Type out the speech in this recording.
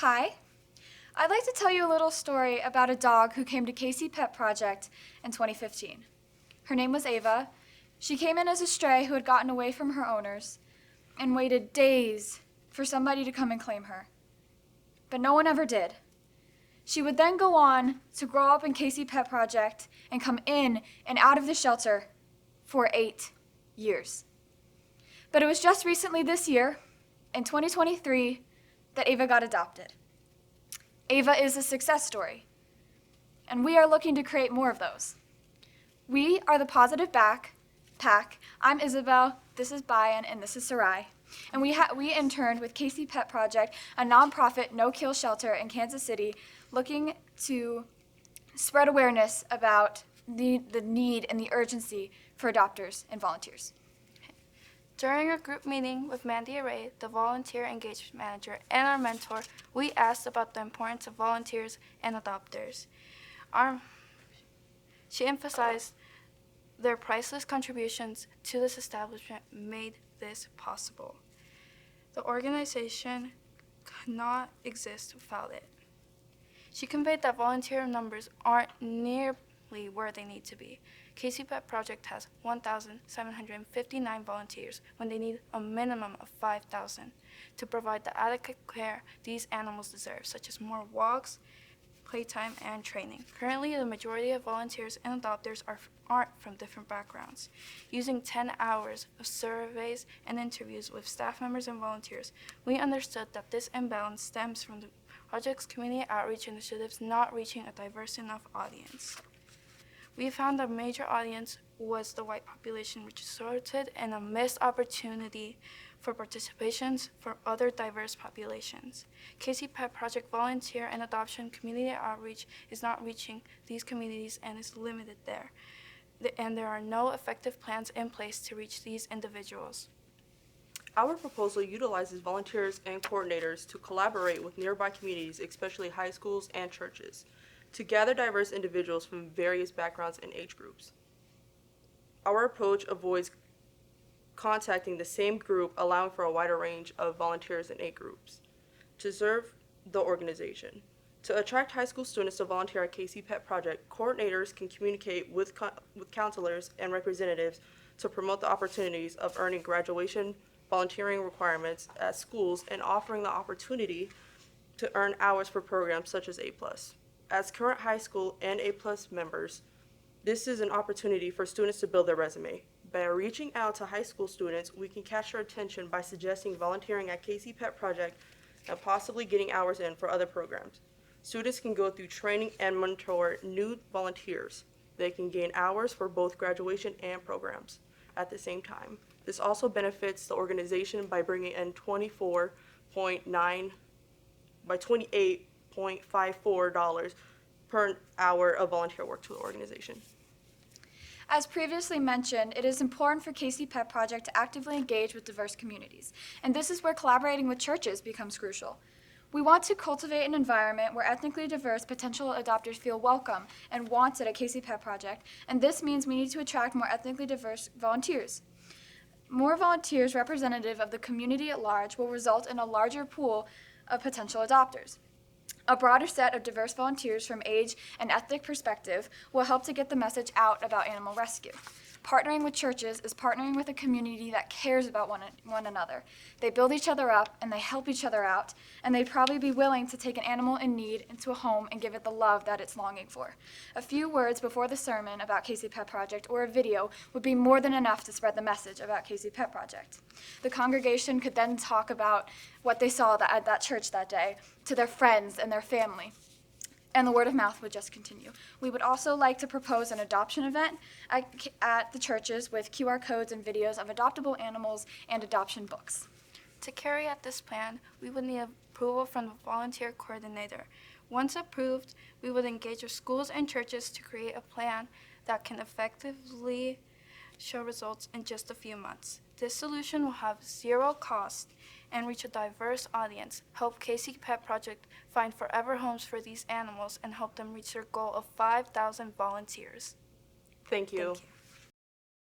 Hi. I'd like to tell you a little story about a dog who came to Casey Pet Project in 2015. Her name was Ava. She came in as a stray who had gotten away from her owners and waited days for somebody to come and claim her. But no one ever did. She would then go on to grow up in Casey Pet Project and come in and out of the shelter for 8 years. But it was just recently this year, in 2023, that Ava got adopted. Ava is a success story, and we are looking to create more of those. We are the Positive Back Pack. I'm Isabel, this is Bayan, and this is Sarai. And we interned with Casey Pet Project, a nonprofit no-kill shelter in Kansas City, looking to spread awareness about the need and the urgency for adopters and volunteers. During a group meeting with Mandy Array, the volunteer engagement manager, and our mentor, we asked about the importance of volunteers and adopters. She emphasized their priceless contributions to this establishment made this possible. The organization could not exist without it. She conveyed that volunteer numbers aren't nearly where they need to be. Casey Pet Project has 1,759 volunteers when they need a minimum of 5,000 to provide the adequate care these animals deserve, such as more walks, playtime, and training. Currently, the majority of volunteers and adopters aren't from different backgrounds. Using 10 hours of surveys and interviews with staff members and volunteers, we understood that this imbalance stems from the project's community outreach initiatives not reaching a diverse enough audience. We found a major audience was the white population, which resulted in a missed opportunity for participations for other diverse populations. Casey Pet Project volunteer and adoption community outreach is not reaching these communities and is limited there. And there are no effective plans in place to reach these individuals. Our proposal utilizes volunteers and coordinators to collaborate with nearby communities, especially high schools and churches, to gather diverse individuals from various backgrounds and age groups. Our approach avoids contacting the same group, allowing for a wider range of volunteers and age groups to serve the organization. To attract high school students to volunteer at Casey Pet Project, coordinators can communicate with counselors and representatives to promote the opportunities of earning graduation volunteering requirements at schools and offering the opportunity to earn hours for programs such as A+. As current high school and A+ members, this is an opportunity for students to build their resume. By reaching out to high school students, we can catch their attention by suggesting volunteering at Casey Pet Project and possibly getting hours in for other programs. Students can go through training and mentor new volunteers. They can gain hours for both graduation and programs at the same time. This also benefits the organization by bringing in $28.54 per hour of volunteer work to the organization. As previously mentioned, it is important for Casey Pet Project to actively engage with diverse communities, and this is where collaborating with churches becomes crucial. We want to cultivate an environment where ethnically diverse potential adopters feel welcome and wanted at Casey Pet Project, and this means we need to attract more ethnically diverse volunteers. More volunteers representative of the community at large will result in a larger pool of potential adopters. A broader set of diverse volunteers from age and ethnic perspective will help to get the message out about animal rescue. Partnering with churches is partnering with a community that cares about one another. They build each other up and they help each other out, and they'd probably be willing to take an animal in need into a home and give it the love that it's longing for. A few words before the sermon about Casey Pet Project or a video would be more than enough to spread the message about Casey Pet Project. The congregation could then talk about what they saw at that church that day to their friends and their family, and the word of mouth would just continue. We would also like to propose an adoption event at the churches with QR codes and videos of adoptable animals and adoption books. To carry out this plan, we would need approval from the volunteer coordinator. Once approved, we would engage with schools and churches to create a plan that can effectively show results in just a few months. This solution will have zero cost and reach a diverse audience, help Casey Pet Project find forever homes for these animals, and help them reach their goal of 5,000 volunteers. Thank you. Thank you.